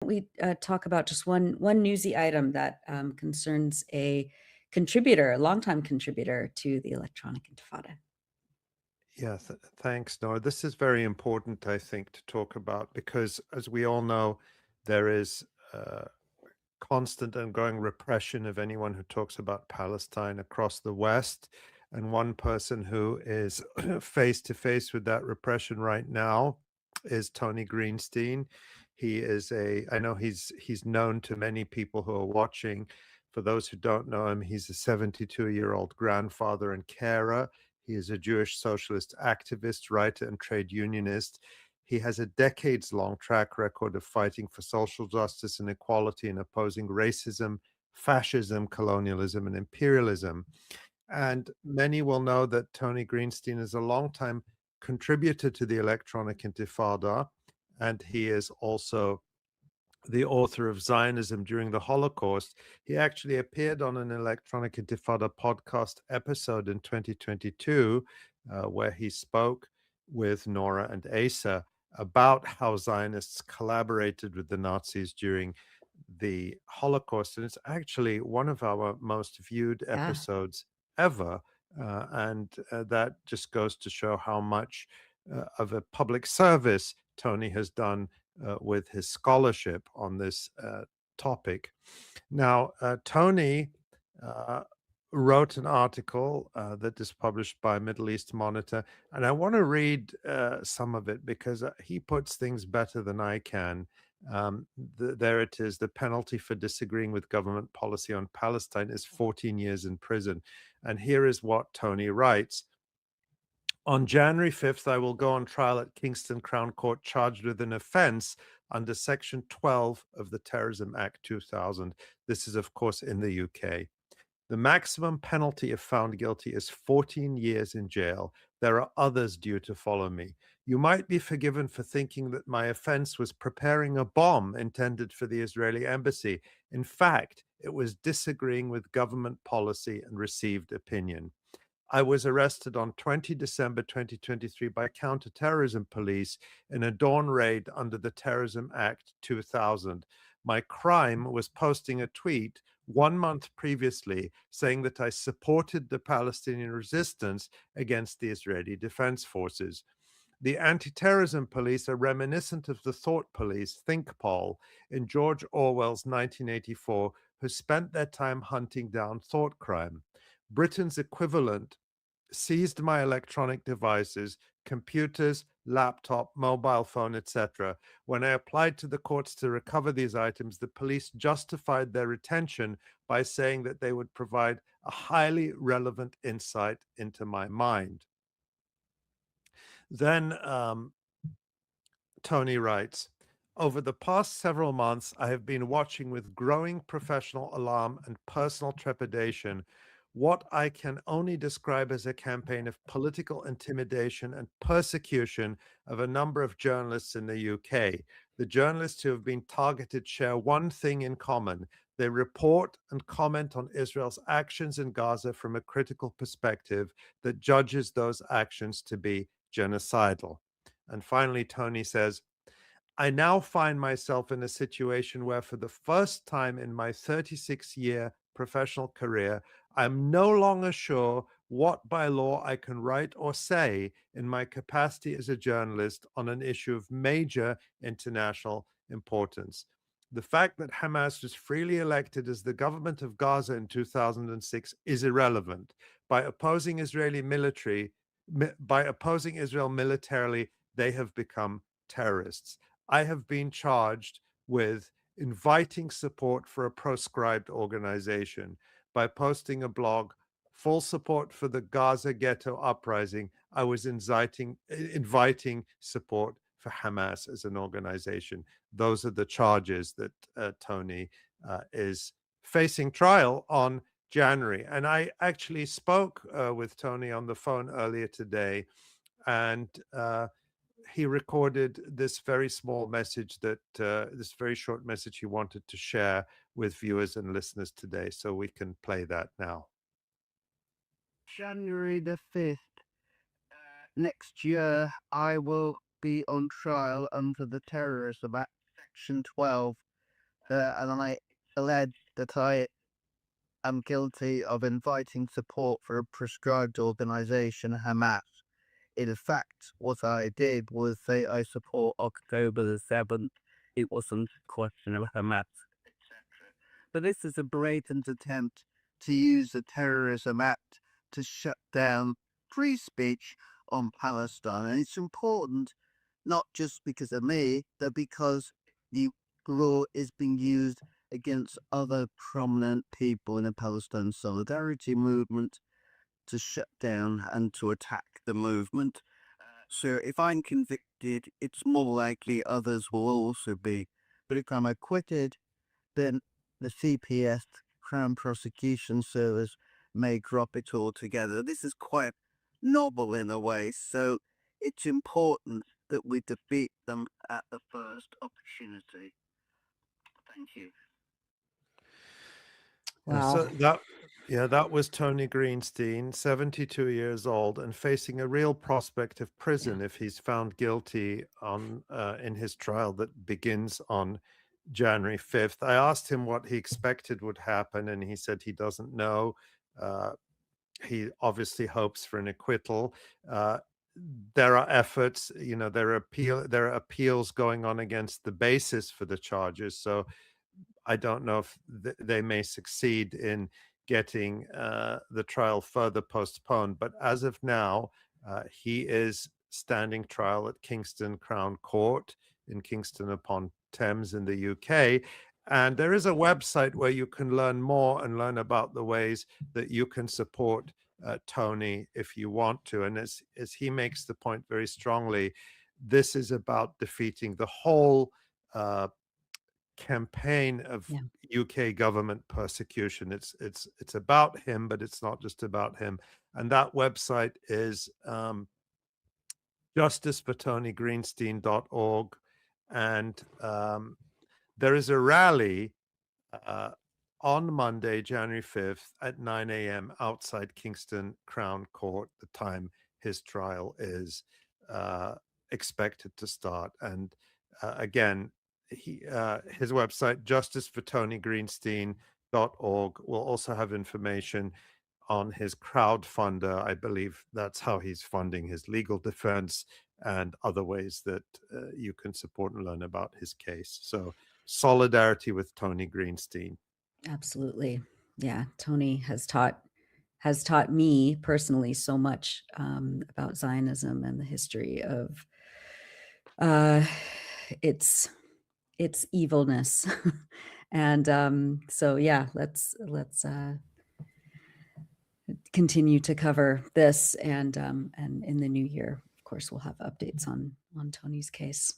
We talk about just one newsy item that concerns a contributor, a longtime contributor to the Electronic Intifada. Yeah, thanks, Nora. This is very important, I think, to talk about because, as we all know, there is constant and growing repression of anyone who talks about Palestine across the West. And one person who is face to face with that repression right now is Tony Greenstein. I know he's known to many people who are watching. For those who don't know him, he's a 72-year-old grandfather and carer. He is a Jewish socialist activist, writer, and trade unionist. He has a decades long track record of fighting for social justice and equality and opposing racism, fascism, colonialism, and imperialism. And many will know that Tony Greenstein is a longtime contributor to the Electronic Intifada, and he is also the author of Zionism During the Holocaust. He actually appeared on an Electronic Intifada podcast episode in 2022, where he spoke with Nora and Asa about how Zionists collaborated with the Nazis during the Holocaust. And it's actually one of our most viewed Yeah. episodes ever. And that just goes to show how much of a public service Tony has done with his scholarship on this topic. Now, Tony uh, wrote an article that is published by Middle East Monitor, and I want to read some of it because he puts things better than I can. There it is. The penalty for disagreeing with government policy on Palestine is 14 years in prison. And here is what Tony writes. On January 5th, I will go on trial at Kingston Crown Court charged with an offense under Section 12 of the Terrorism Act 2000. This is, of course, in the UK. The maximum penalty if found guilty is 14 years in jail. There are others due to follow me. You might be forgiven for thinking that my offense was preparing a bomb intended for the Israeli embassy. In fact, it was disagreeing with government policy and received opinion. I was arrested on 20 December 2023 by counterterrorism police in a dawn raid under the Terrorism Act 2000. My crime was posting a tweet 1 month previously saying that I supported the Palestinian resistance against the Israeli Defense Forces. The anti-terrorism police are reminiscent of the thought police, ThinkPol, in George Orwell's 1984, who spent their time hunting down thought crime. Britain's equivalent seized my electronic devices, computers, laptop, mobile phone, etc. When I applied to the courts to recover these items, the police justified their retention by saying that they would provide a highly relevant insight into my mind. Then Tony writes, over the past several months, I have been watching with growing professional alarm and personal trepidation what I can only describe as a campaign of political intimidation and persecution of a number of journalists in the UK. The journalists who have been targeted share one thing in common. They report and comment on Israel's actions in Gaza from a critical perspective that judges those actions to be genocidal. And finally, Tony says, I now find myself in a situation where, for the first time in my 36-year professional career, I'm no longer sure what by law I can write or say in my capacity as a journalist on an issue of major international importance. The fact that Hamas was freely elected as the government of Gaza in 2006 is irrelevant. By opposing Israel militarily, they have become terrorists. I have been charged with inviting support for a proscribed organization. By posting a blog, full support for the Gaza Ghetto Uprising, I was inviting support for Hamas as an organization. Those are the charges that Tony is facing trial on January. And I actually spoke with Tony on the phone earlier today, and he recorded this very small message this very short message he wanted to share with viewers and listeners today. So we can play that now. January the 5th, next year, I will be on trial under the Terrorism Act, Section 12 and I alleged that I am guilty of inviting support for a prescribed organization, Hamas. In fact, what I did was say I support October the 7th. It wasn't a question of Hamas, etc. But this is a blatant attempt to use the Terrorism Act to shut down free speech on Palestine. And it's important not just because of me, but because the law is being used against other prominent people in the Palestine solidarity movement to shut down and to attack the movement. So if I'm convicted, it's more likely others will also be. But if I'm acquitted, then the CPS, Crown Prosecution Service, may drop it altogether. This is quite novel in a way, so it's important that we defeat them at the first opportunity. Thank you. Wow. That was Tony Greenstein, 72 years old and facing a real prospect of prison if he's found guilty on in his trial that begins on January 5th. I asked him what he expected would happen, and he said he doesn't know. He obviously hopes for an acquittal. There are efforts, there are appeals going on against the basis for the charges. So I don't know if they may succeed in getting the trial further postponed. But as of now, he is standing trial at Kingston Crown Court in Kingston upon Thames in the UK. And there is a website where you can learn more and learn about the ways that you can support Tony if you want to. And as he makes the point very strongly, this is about defeating the whole campaign of UK government persecution. It's about him, but it's not just about him. And that website is justicefortonygreenstein.org. And there is a rally on Monday, January 5th at 9 a.m. outside Kingston Crown Court, the time his trial is expected to start. And again, his website, justicefortonygreenstein.org, will also have information on his crowdfunder. I believe that's how he's funding his legal defense and other ways that you can support and learn about his case. So solidarity with Tony Greenstein. Absolutely. Yeah. Tony has taught me personally so much about Zionism and the history of its evilness. And so yeah, let's continue to cover this, and in the new year, of course, we'll have updates on Tony's case.